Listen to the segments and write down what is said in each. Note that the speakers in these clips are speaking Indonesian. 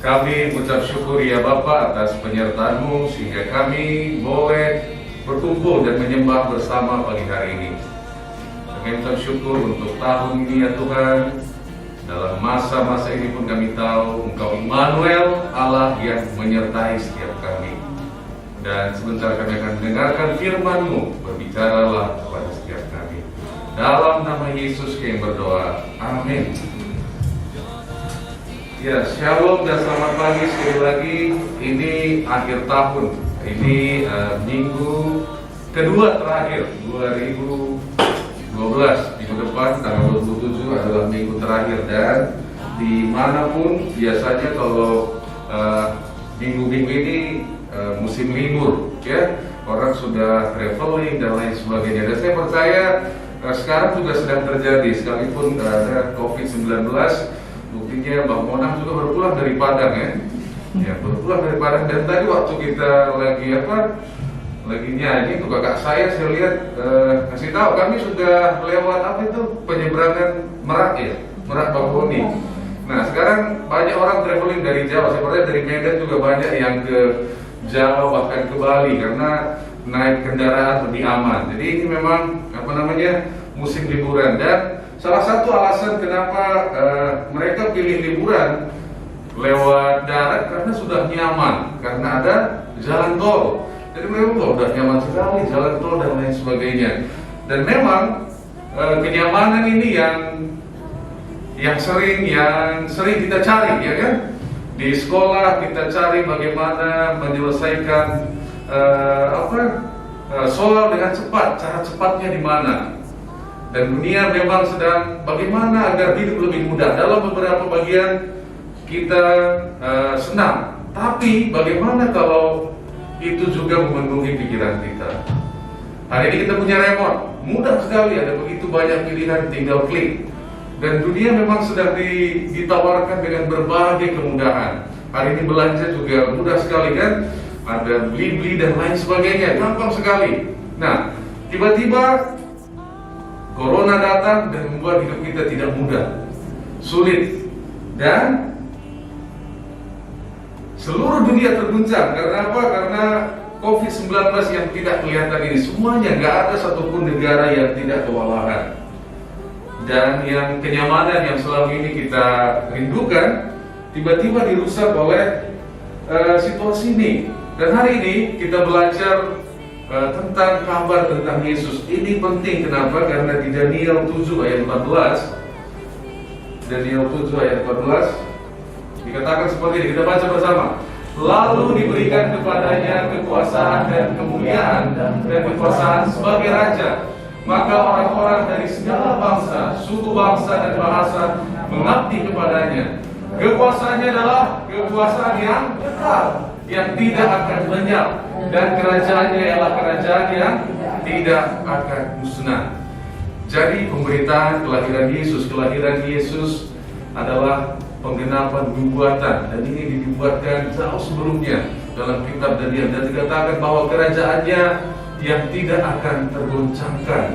Kami ucap syukur ya Bapa atas penyertaan-Mu sehingga kami boleh berkumpul dan menyembah bersama pagi hari ini. Kami ucap syukur untuk tahun ini ya Tuhan. Dalam masa-masa ini pun kami tahu Engkau Immanuel, Allah yang menyertai setiap kami. Dan sebentar kami akan mendengarkan firman-Mu, berbicaralah kepada setiap kami. Dalam nama Yesus kami berdoa, amin. Ya, shalom dan selamat pagi sekali lagi. Ini akhir tahun. Ini minggu kedua terakhir 2012. Minggu depan tanggal 27 adalah minggu terakhir, dan dimanapun biasanya kalau minggu-minggu ini musim libur, ya, orang sudah traveling dan lain sebagainya. Dan saya percaya sekarang juga sedang terjadi, sekalipun ada COVID-19. Buktinya Bang Monang juga berpulang dari Padang, ya berpulang dari Padang. Dan tadi waktu kita lagi nyanyi tuh kakak saya lihat kasih tahu kami sudah lewat penyeberangan Merak, ya, Merak Bakahuni. Nah sekarang banyak orang traveling dari Jawa, sepertinya dari Medan juga banyak yang ke Jawa bahkan ke Bali karena naik kendaraan lebih aman. Jadi ini memang musim liburan, dan salah satu alasan kenapa mereka pilih liburan lewat darat karena sudah nyaman, karena ada jalan tol. Jadi memang udah nyaman sekali jalan tol dan lain sebagainya. Dan memang kenyamanan ini yang sering kita cari, ya kan? Di sekolah kita cari bagaimana menyelesaikan soal dengan cepat, cara cepatnya di mana. Dan dunia memang sedang bagaimana agar hidup lebih mudah. Dalam beberapa bagian kita senang, tapi bagaimana kalau itu juga memenuhi pikiran kita. Hari ini kita punya remote, mudah sekali, ada begitu banyak pilihan, tinggal klik. Dan dunia memang sedang ditawarkan dengan berbagai kemudahan. Hari ini belanja juga mudah sekali, kan? Ada beli-beli dan lain sebagainya, gampang sekali. Nah, tiba-tiba Corona datang dan membuat hidup kita tidak mudah, sulit, dan seluruh dunia terguncang. Karena apa? Karena COVID-19 yang tidak kelihatan ini. Semuanya, nggak ada satupun negara yang tidak kewalahan. Dan yang kenyamanan yang selama ini kita rindukan tiba-tiba dirusak oleh situasi ini. Dan hari ini kita belajar tentang kabar tentang Yesus. Ini penting, kenapa? Karena di Daniel 7 ayat 14 dikatakan seperti ini, kita baca bersama. Lalu diberikan kepadanya kekuasaan dan kemuliaan dan kekuasaan sebagai raja. Maka orang-orang dari segala bangsa, suku bangsa dan bahasa mengabdi kepadanya. Kekuasaannya adalah kekuasaan yang kekal, yang tidak akan lenyap, dan kerajaannya ialah kerajaan yang tidak akan musnah. Jadi pemberitaan kelahiran Yesus adalah penggenapan nubuatan, dan ini dibuatkan jauh sebelumnya dalam kitab Daniel, dan dikatakan bahwa kerajaannya yang tidak akan tergoncangkan.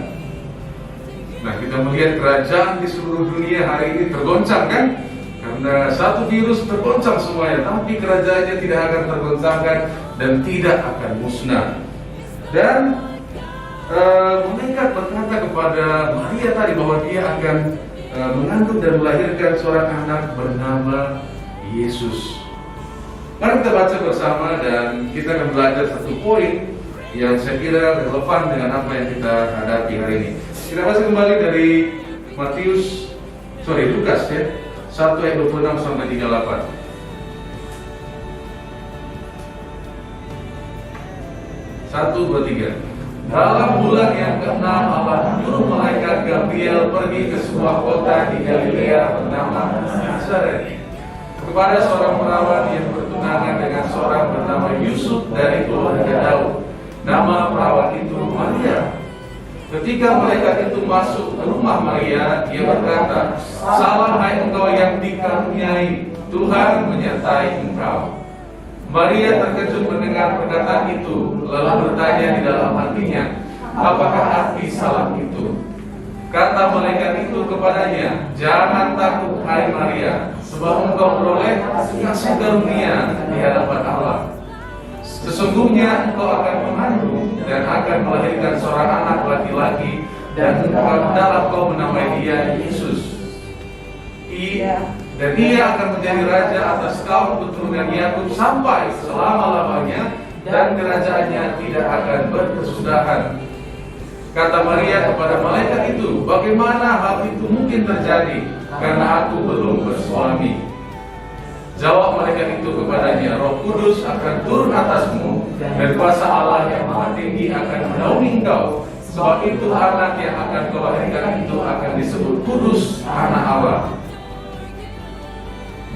Nah, kita melihat kerajaan di seluruh dunia hari ini tergoncang, kan? Karena satu virus tergoncang semuanya, tapi kerajaannya tidak akan tergoncangkan dan tidak akan musnah. Dan malaikat berkata kepada Maria tadi bahwa dia akan mengandung dan melahirkan seorang anak bernama Yesus. Mari kita baca bersama, dan kita akan belajar satu poin yang saya kira relevan dengan apa yang kita hadapi hari ini. Kita baca kembali dari Lukas, ya, 1 ayat 26 sampai 38. 1, 2, 3. Dalam bulan yang ke-6 Allah menyuruh malaikat Gabriel pergi ke sebuah kota di Galilea bernama Nazaret kepada seorang perawan yang bertunangan dengan seorang bernama Yusuf dari keluarga Daud. Nama perawan itu Maria. Ketika malaikat itu masuk ke rumah Maria, dia berkata, "Salam hai engkau yang dikaruniai, Tuhan menyertai engkau." Maria terkejut mendengar perkataan itu, lalu bertanya di dalam hatinya, "Apakah arti salam itu?" Kata malaikat itu kepadanya, "Jangan takut hai Maria, sebab engkau beroleh kasih karunia di hadapan Allah. Sesungguhnya engkau akan mengandung dan akan melahirkan seorang anak laki-laki, dan dalam kau menamai dia Yesus. Dan ia akan menjadi raja atas kaum keturunan Yakub sampai selama-lamanya, dan kerajaannya tidak akan berkesudahan. Kata Maria kepada malaikat itu, bagaimana hal itu mungkin terjadi, karena aku belum bersuami? Jawab malaikat itu kepadanya, Roh Kudus akan turun atasmu, dan kuasa Allah yang Maha Tinggi akan menaungi engkau. Sebab itu anak yang akan kau lahirkan itu akan disebut kudus, anak Allah.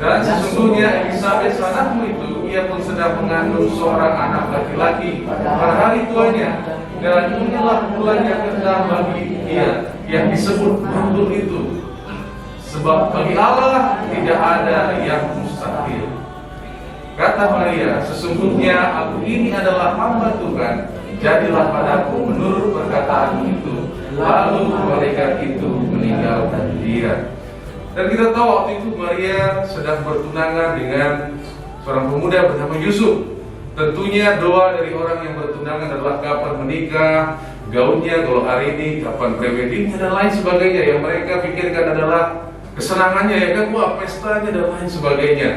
Dan sesungguhnya Elisabet anakmu itu, ia pun sedang mengandung seorang anak laki-laki pada hari tuanya, dan inilah bulan yang keenam bagi dia yang disebut mandul itu. Sebab bagi Allah tidak ada yang mustahil. Kata Maria, sesungguhnya aku ini adalah hamba Tuhan, jadilah padaku menurut perkataanmu itu. Lalu malaikat itu meninggalkan dia. Dan kita tahu waktu itu Maria sedang bertunangan dengan seorang pemuda bernama Yusuf. Tentunya doa dari orang yang bertunangan adalah kapan menikah, gaunnya kalau hari ini, kapan prewedding dan lain sebagainya. Yang mereka pikirkan adalah kesenangannya, ya kan, wah pestanya dan lain sebagainya.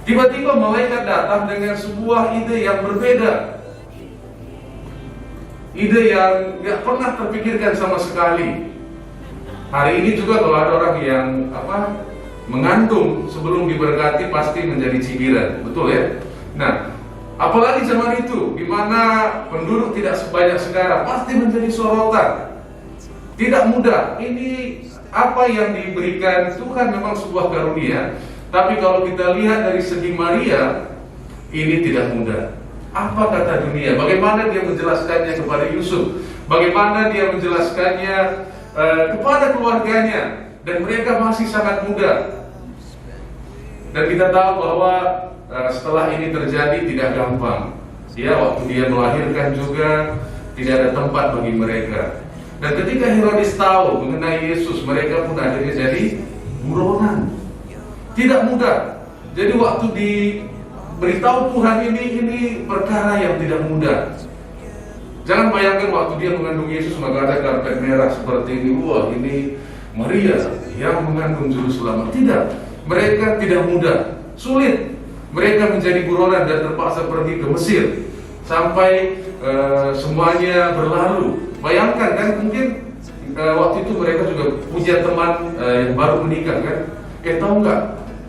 Tiba-tiba malaikat datang dengan sebuah ide yang berbeda. Ide yang gak pernah terpikirkan sama sekali. Hari ini juga kalau ada orang yang mengandung sebelum diberkati pasti menjadi cibiran, betul ya? Nah, apalagi zaman itu, di mana penduduk tidak sebanyak sekarang, pasti menjadi sorotan. Tidak mudah. Ini apa yang diberikan Tuhan memang sebuah karunia, tapi kalau kita lihat dari segi Maria, ini tidak mudah. Apa kata dunia? Bagaimana dia menjelaskannya kepada Yusuf? Bagaimana dia menjelaskannya kepada keluarganya? Dan mereka masih sangat muda. Dan kita tahu bahwa setelah ini terjadi tidak gampang. Waktu dia melahirkan juga tidak ada tempat bagi mereka. Dan ketika Herodes tahu mengenai Yesus, mereka pun akhirnya jadi buronan. Tidak mudah. Jadi waktu diberitahu Tuhan ini perkara yang tidak mudah. Jangan bayangkan waktu dia mengandung Yesus maka ada karpet merah seperti ini. Wah, ini Maria yang mengandung juru selamat. Tidak. Mereka tidak mudah. Sulit. Mereka menjadi buronan dan terpaksa pergi ke Mesir sampai semuanya berlalu. Bayangkan kan, mungkin waktu itu mereka juga punya teman yang baru menikah kan. Tahu nggak,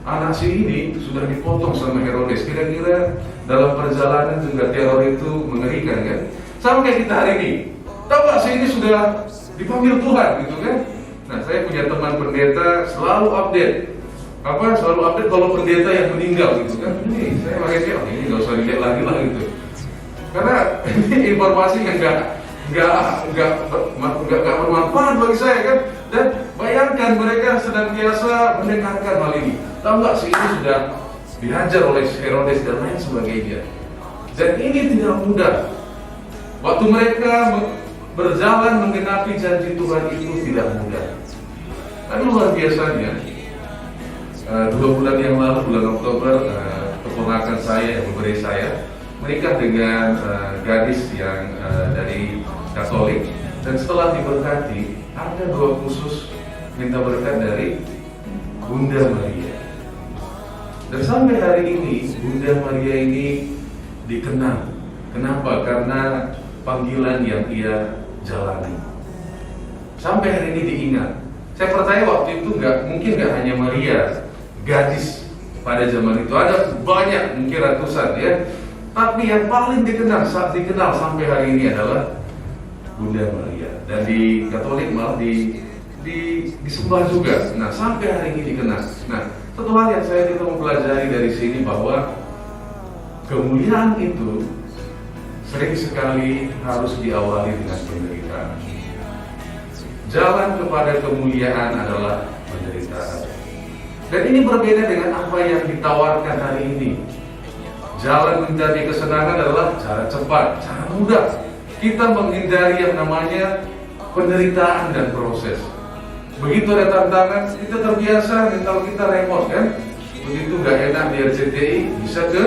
anak si ini sudah dipotong sama Herodes. Kira-kira dalam perjalanan juga teror itu mengerikan kan. Sama kayak kita hari ini. Tahu nggak, si ini sudah dipanggil Tuhan gitu kan. Nah, saya punya teman pendeta selalu update. Selalu update kalau pendeta yang meninggal gitu kan. Ini saya makanya ini nggak usah dilihat lagi lah gitu. Karena ini informasi yang nggak bermanfaat bagi saya kan. Dan bayangkan mereka sedang biasa mendengarkan hal ini. Tahu nggak, si ini sudah dihajar oleh Herodes dan lain sebagainya. Dan ini tidak mudah. Waktu mereka berjalan menggenapi janji Tuhan itu tidak mudah. Tapi luar biasanya, 2 bulan yang lalu, bulan Oktober, keponakan saya yang memberi saya menikah dengan gadis yang dari Katolik. Dan setelah diberkati, ada 2 khusus minta berkat dari Bunda Maria. Dan sampai hari ini Bunda Maria ini dikenal. Kenapa? Karena panggilan yang ia jalani. Sampai hari ini diingat. Saya percaya waktu itu mungkin nggak hanya Maria, gadis pada zaman itu, ada banyak, mungkin ratusan ya. Tapi yang paling dikenal sampai hari ini adalah Bunda Maria. Dan di Katolik malah disembah juga. Nah, sampai hari ini dikenal. Nah, satu hal yang kita mempelajari dari sini bahwa kemuliaan itu sering sekali harus diawali dengan penderitaan. Jalan kepada kemuliaan adalah penderitaan. Dan ini berbeda dengan apa yang ditawarkan hari ini. Jalan menjadi kesenangan adalah cara cepat, cara mudah. Kita menghindari yang namanya penderitaan dan proses. Begitu ada tantangan, kita terbiasa mental kita remote kan. begitu nggak enak di RCTI bisa ke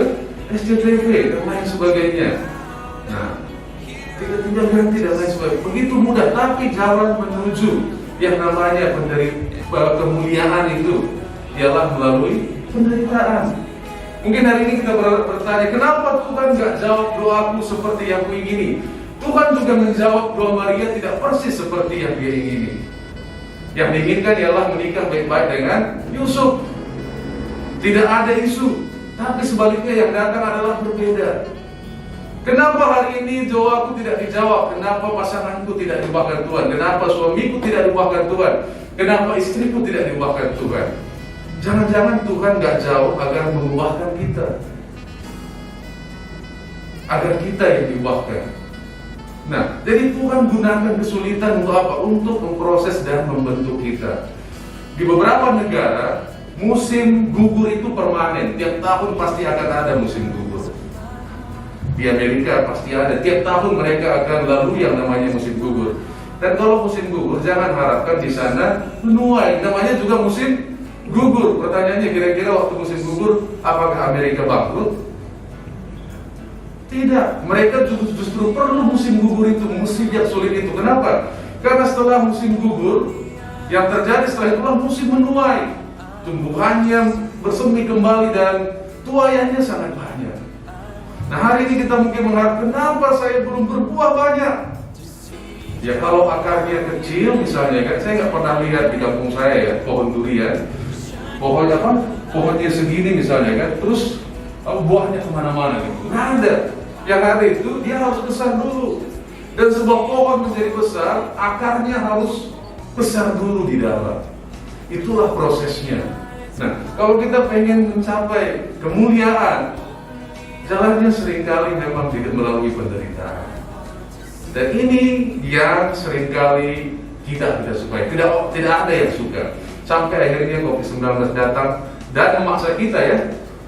SCTV dan lain sebagainya. Nah, tidak tinggal ganti dan lain sebagainya. Begitu mudah, tapi jalan menuju yang namanya kemuliaan itu ialah melalui penderitaan. Mungkin hari ini kita bertanya, kenapa Tuhan nggak jawab doaku seperti yang kuingini? Tuhan juga menjawab doa Maria tidak persis seperti yang dia ingini. Yang diinginkan ialah menikah baik-baik dengan Yusuf. Tidak ada isu, tapi sebaliknya yang datang adalah berbeda. Kenapa hari ini doaku tidak dijawab? Kenapa pasanganku tidak diubahkan Tuhan? Kenapa suamiku tidak diubahkan Tuhan? Kenapa istriku tidak diubahkan Tuhan? Jangan-jangan Tuhan gak jauh agar mengubahkan kita, agar kita yang diubahkan. Nah, jadi Tuhan gunakan kesulitan untuk apa? Untuk memproses dan membentuk kita. Di beberapa negara, musim gugur itu permanen. Tiap tahun pasti akan ada musim gugur. Di Amerika pasti ada. Tiap tahun mereka akan lalui yang namanya musim gugur. Dan kalau musim gugur, jangan harapkan di sana menuai. Namanya juga musim gugur. Pertanyaannya, kira-kira waktu musim gugur, apakah Amerika bangkrut? Tidak. Mereka justru perlu musim gugur itu, musim yang sulit itu. Kenapa? Karena setelah musim gugur, yang terjadi setelah itulah musim menuai. Tumbuhannya bersemi kembali dan tuaiannya sangat banyak. Nah, hari ini kita mungkin mengharap, kenapa saya belum berbuah banyak? Ya kalau akarnya kecil misalnya kan, saya nggak pernah lihat di kampung saya ya, pohon durian. Pohon apa? Pohonnya segini misalnya kan, terus buahnya kemana-mana gitu. Nggak ada. Yang ada itu dia harus besar dulu. Dan sebuah pohon menjadi besar, akarnya harus besar dulu di dalam. Itulah prosesnya. Nah, kalau kita pengen mencapai kemuliaan, jalannya seringkali memang tidak melalui penderitaan. Dan ini yang seringkali kita tidak suka. Tidak ada yang suka. Sampai akhirnya COVID-19 datang dan memaksa kita ya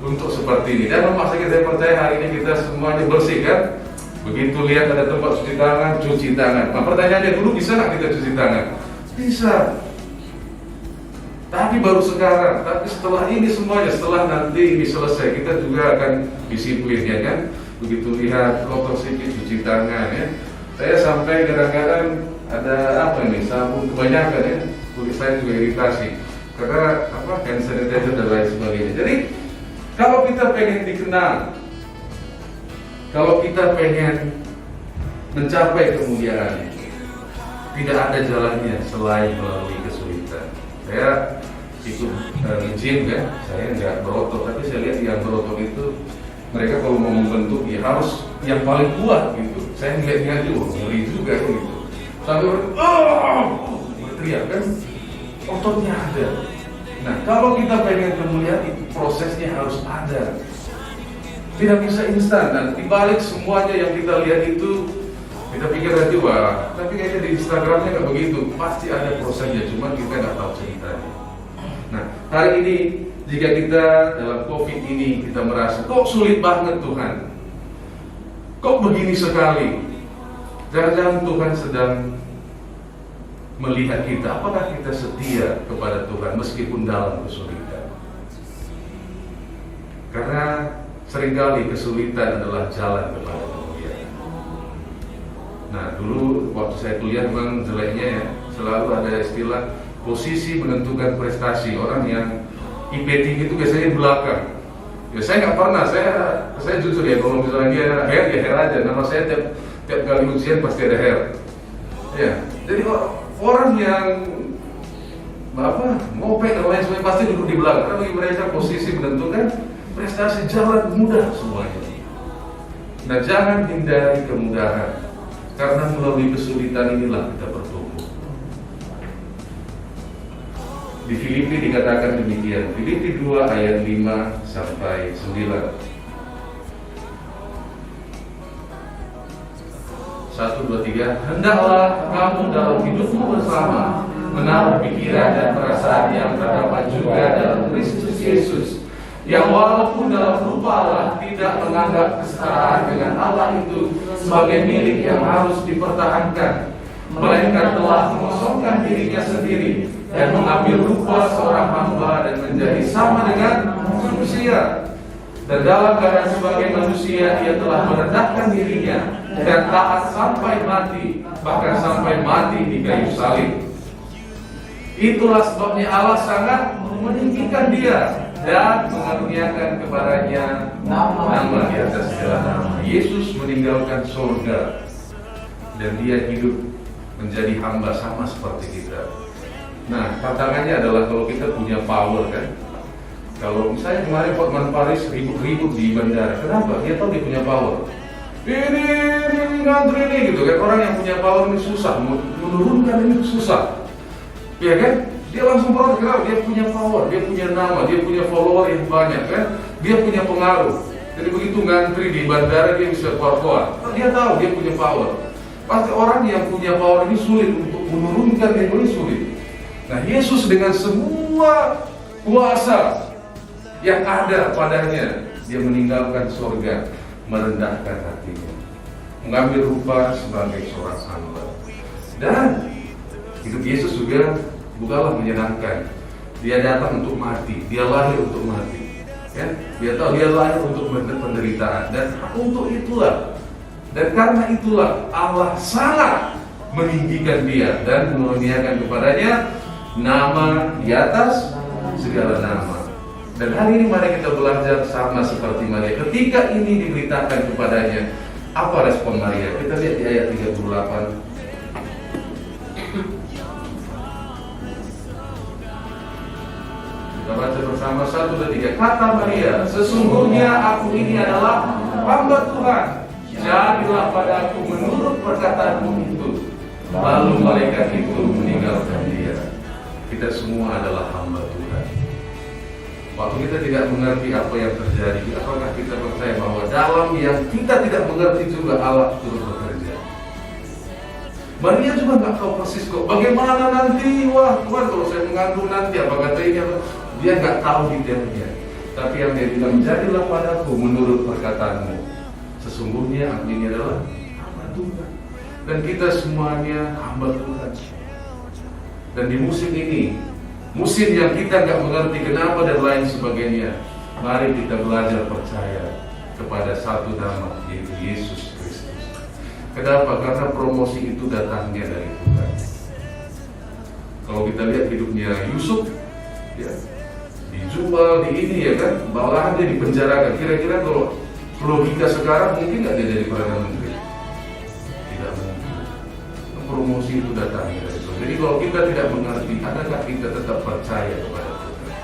untuk seperti ini. Dan memaksa kita percaya hari ini kita semuanya bersih kan. Begitu lihat ada tempat cuci tangan. Nah, pertanyaannya dulu bisa nggak kita cuci tangan? Bisa. Tapi baru sekarang. Tapi setelah ini semuanya, setelah nanti ini selesai, kita juga akan disiplin ya kan. Begitu lihat kotor sedikit cuci tangan ya. Saya sampai kadang-kadang ada apa nih, sabun kebanyakan ya, kulit saya juga iritasi karena hand sanitizer dan lain sebagainya. Jadi kalau kita pengen dikenal, kalau kita pengen mencapai kemuliaan, tidak ada jalannya selain melalui kesulitan. Saya ikut gym kan, saya nggak berotot, tapi saya lihat yang berotot itu mereka kalau mau membentuk ya harus yang paling kuat gitu. Saya ngeliatnya aja, ngeri juga gitu. Sampai berteriak kan, ototnya ada. Nah, kalau kita pengen kemuliaan, itu prosesnya harus ada. Tidak bisa instan. Dan dibalik semuanya yang kita lihat itu, kita pikir aja wah, tapi kayaknya di Instagramnya nggak begitu. Pasti ada prosesnya, cuma kita nggak tahu ceritanya. Nah, hari ini jika kita dalam COVID ini kita merasa kok sulit banget Tuhan, kok begini sekali, jangan-jangan Tuhan sedang melihat kita, apakah kita setia kepada Tuhan meskipun dalam kesulitan. Karena seringkali kesulitan adalah jalan kepada kemuliaan. Nah, dulu waktu saya kuliah memang jeleknya ya, selalu ada istilah posisi menentukan prestasi. Orang yang IP tinggi itu biasanya di belakang. Ya saya nggak pernah, saya jujur ya, kalau misalnya dia hair ya hair aja. Nama saya tiap kali ujian pasti ada hair. Ya, jadi orang yang ngopek dan lain sebagainya pasti duduk di belakang. Karena bagi mereka posisi menentukan prestasi, jalan mudah semuanya. Nah, jangan hindari kemudahan, karena melalui kesulitan inilah kita bertumbuh. Di Filipi dikatakan demikian, Filipi 2 ayat 5 sampai 9. 1, 2, 3. Hendaklah kamu dalam hidupmu bersama menaruh pikiran dan perasaan yang terdapat juga dalam Kristus Yesus, yang walaupun dalam rupa Allah tidak menganggap kesetaraan dengan Allah itu sebagai milik yang harus dipertahankan, melainkan telah mengosongkan dirinya sendiri, dan mengambil rupa seorang hamba dan menjadi sama dengan manusia. Dan dalam keadaan sebagai manusia, ia telah merendahkan dirinya dan taat sampai mati, bahkan sampai mati di kayu salib. Itulah sebabnya Allah sangat meninggikan dia dan mengaruniakan kepadanya nama di atas segala nama. Yesus meninggalkan surga dan dia hidup menjadi hamba sama seperti kita. Nah, tantangannya adalah kalau kita punya power kan. Kalau misalnya kemarin Hotman Paris ribut-ribut di bandara, kenapa? Dia tahu dia punya power. Ini ngantri ini gitu kan. Orang yang punya power ini susah, menurunkan ini susah. Ya kan? Dia langsung protes, kenapa? Dia punya power, dia punya nama, dia punya follower yang banyak kan. Dia punya pengaruh. Jadi begitu ngantri di bandara dia bisa keluar-keluar. Dia tahu dia punya power. Pasti orang yang punya power ini sulit untuk menurunkan ego ini sulit. Nah, Yesus dengan semua kuasa yang ada padanya, dia meninggalkan surga, merendahkan hatinya, mengambil rupa sebagai seorang hamba. Dan hidup Yesus juga bukanlah menyenangkan. Dia datang untuk mati, dia lahir untuk mati. Ya? Dia tahu dia lahir untuk penderitaan, dan untuk itulah, dan karena itulah Allah sangat meninggikan dia dan mengaruniakan kepadanya nama di atas segala nama. Dan hari ini mari kita belajar sama seperti Maria. Ketika ini diberitakan kepadanya, apa respon Maria? Kita lihat di ayat 38. Kita baca bersama 1 dan 3. Kata Maria, sesungguhnya aku ini adalah hamba Tuhan. Jadilah padaku menurut perkataanmu itu. Lalu malaikat itu meninggalkan dia. Kita semua adalah hamba Tuhan. Waktu kita tidak mengerti apa yang terjadi, apakah kita percaya bahwa dalam yang kita tidak mengerti juga Allah turut bekerja? Maria juga nggak tahu persis kok. Bagaimana nanti? Wah Tuhan, kalau saya mengandung nanti apa kata ini? Dia nggak tahu detailnya. Tapi yang dia bilang, jadilah padaku menurut perkataanmu. Sesungguhnya aku ini adalah hamba Tuhan. Dan kita semuanya hamba Tuhan. Dan di musim ini, musim yang kita nggak mengerti kenapa dan lain sebagainya, mari kita belajar percaya kepada satu nama, yaitu Yesus Kristus. Kenapa? Karena promosi itu datangnya dari Tuhan. Kalau kita lihat hidupnya Yusuf, ya, dijual di ini ya kan, malahan dia dipenjarakan. Kira-kira kalau logika sekarang mungkin nggak dia jadi perdana menteri? Tidak mungkin. Promosi itu datangnya dari Tuhan. Jadi kalau kita tidak mengerti, adakah kita tetap percaya kepada Tuhan?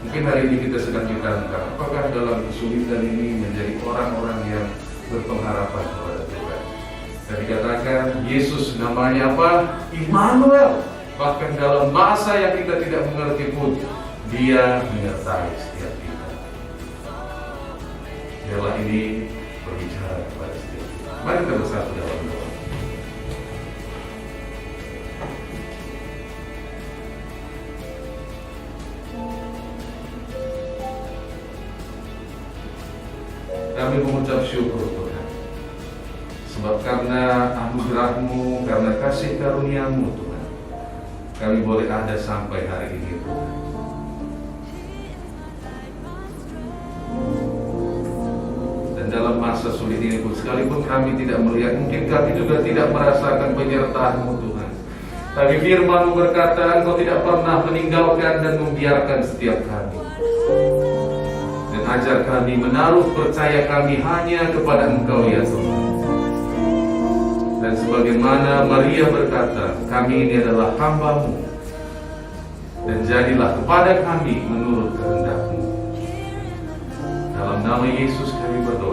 Mungkin hari ini kita sedang ditantang, apakah dalam kesulitan ini menjadi orang-orang yang berpengharapan kepada Tuhan? Dan dikatakan Yesus namanya apa? Immanuel. Bahkan dalam masa yang kita tidak mengerti pun, Dia menyertai setiap kita. Biarlah ini berbicara kepada setiap kita. Mari kita bersatu dalam doa. Kami mengucap syukur Tuhan, sebab karena anugerah-Mu, karena kasih karunia-Mu Tuhan, kami boleh ada sampai hari ini Tuhan. Dan dalam masa sulit ini pun, sekalipun kami tidak melihat, mungkin kami juga tidak merasakan penyertaan-Mu Tuhan, tapi firman-Mu berkata, Engkau tidak pernah meninggalkan dan membiarkan setiap kami. Ajar kami menaruh percaya kami hanya kepada Engkau ya Tuhan. Dan sebagaimana Maria berkata, kami ini adalah hamba-Mu, dan jadilah kepada kami menurut kehendak-Mu. Dalam nama Yesus kami berdoa.